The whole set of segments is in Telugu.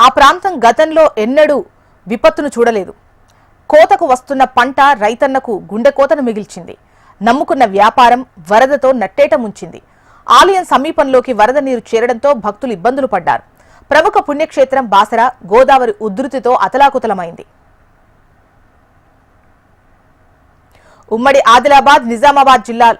ఆ ప్రాంతం గతంలో ఎన్నడూ విపత్తును చూడలేదు. కోతకు వస్తున్న పంట రైతన్నకు గుండెకోతను మిగిల్చింది. నమ్ముకున్న వ్యాపారం వరదతో నట్టేట ముంచింది. ఆలయం సమీపంలోకి వరద నీరు చేరడంతో భక్తులు ఇబ్బందులు పడ్డారు. ప్రముఖ పుణ్యక్షేత్రం బాసర గోదావరి ఉధృతితో అతలాకుతలమైంది. ఉమ్మడి ఆదిలాబాద్ నిజామాబాద్ జిల్లా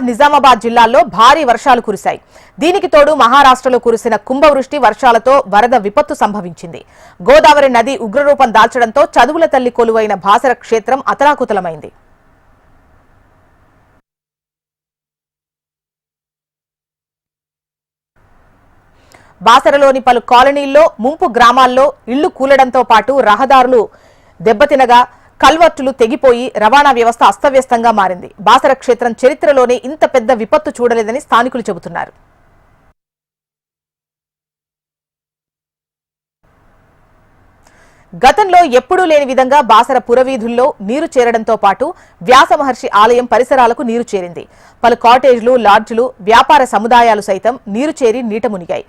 నిజామాబాద్ జిల్లాల్లో భారీ వర్షాలు కురిశాయి. దీనికి తోడు మహారాష్ట్రలో కురిసిన కుంభవృష్టి వర్షాలతో వరద విపత్తు సంభవించింది. గోదావరి నది ఉగ్రరూపం దాల్చడంతో చదువుల తల్లి కొలువైన బాసర క్షేత్రం అతలాకుతలమైంది. బాసరలోని పలు కాలనీల్లో ముంపు గ్రామాల్లో ఇళ్లు కూలడంతో పాటు రహదారులు దెబ్బతినగా కల్వర్టులు తెగిపోయి రవాణా వ్యవస్థ అస్తవ్యస్తంగా మారింది. బాసర క్షేత్రం చరిత్రలోనే ఇంత పెద్ద విపత్తు చూడలేదని స్థానికులు చెబుతున్నారు. గతంలో ఎప్పుడూ లేని విధంగా బాసర పురవీధుల్లో నీరు చేరడంతో పాటు వ్యాస మహర్షి ఆలయం పరిసరాలకు నీరు చేరింది. పలు కాటేజ్లు, లాడ్జులు, వ్యాపార సముదాయాలు సైతం నీరు చేరి నీట మునిగాయి.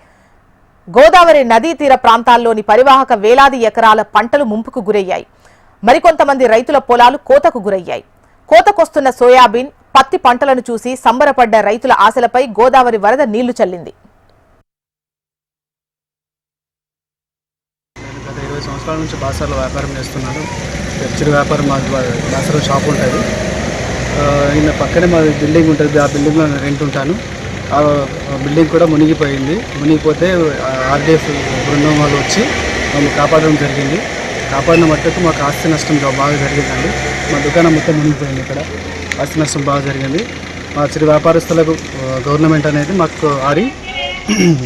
గోదావరి నదీ తీర ప్రాంతాల్లోని పరివాహక వేలాది ఎకరాల పంటలు ముంపుకు గురయ్యాయి. మరికొంతమంది రైతుల పొలాలు కోతకు గురయ్యాయి. కోతకొస్తున్న సోయాబీన్, పత్తి పంటలను చూసి సంబరపడ్డ రైతుల ఆశలపై గోదావరి వరద నీళ్లు చల్లింది. గత 20 సంవత్సరాల నుంచి బాసరలో వ్యాపారం చేస్తున్నాను. చిరు వ్యాపారం మా బాసరలో షాప్ ఉంటుంది. ఈయన పక్కనే మా బిల్డింగ్ ఉంటుంది. ఆ బిల్డింగ్లో రెంట్ ఉంటాను. ఆ బిల్డింగ్ కూడా మునిగిపోయింది. మునిగిపోతే ఆర్డీఎఫ్ బృందం వాళ్ళు వచ్చి మమ్మల్ని కాపాడడం జరిగింది. కాపాడిన మట్టుకు మాకు ఆస్తి నష్టం బాగా జరిగిందండి. మా దుకాణం మొత్తం మునిగిపోయింది. ఇక్కడ ఆస్తి నష్టం బాగా జరిగింది. మా చిరు వ్యాపారస్తులకు గవర్నమెంట్ అనేది మాకు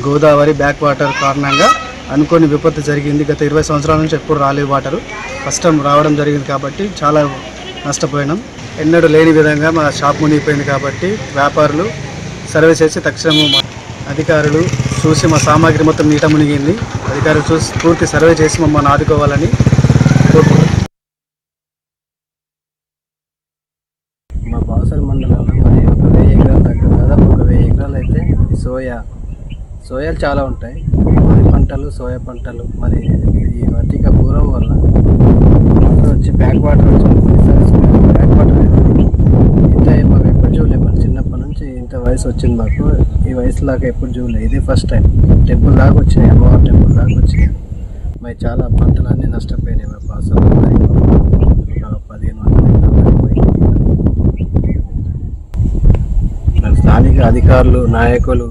గోదావరి బ్యాక్ వాటర్ కారణంగా అనుకోని విపత్తు జరిగింది. గత 20 సంవత్సరాల నుంచి ఎప్పుడు రాలేదు వాటరు. ఫస్ట్ టైం రావడం జరిగింది కాబట్టి చాలా నష్టపోయినాం. ఎన్నడూ లేని విధంగా మా షాప్ మునిగిపోయింది కాబట్టి వ్యాపారులు సర్వే చేసి తక్షణము అధికారులు చూసి మా సామాగ్రి మొత్తం నీట మునిగింది. అధికారులు చూసి పూర్తి సర్వే చేసి మమ్మల్ని ఆదుకోవాలని కోరుకుంటున్నాం. మా బాసర మండలంలో మరి 1000 ఎకరాలు తగ్గ దాదాపు 1000 ఎకరాలు అయితే సోయాలు చాలా ఉంటాయి. పంటలు, సోయా పంటలు. మరి ఈ అధిక పూర్వం వల్ల వచ్చి బ్యాక్ వాటర్ బ్యాక్ వాటర్ ఇంత మాకు ఎప్పుడు చూడలేదు. మన చిన్నప్పటి నుంచి ఇంత వయసు వచ్చింది మాకు. ఈ వయసులాగా ఎప్పుడు చూడలేదు. ఇదే ఫస్ట్ టైం. టెంపుల్ దాకా వచ్చినాయి, అమ్మవారి టెంపుల్ దాకా వచ్చినాయి. మరి చాలా పంటలన్నీ నష్టపోయినాయి. మా బాసర 15 మంది స్థానిక అధికారులు, నాయకులు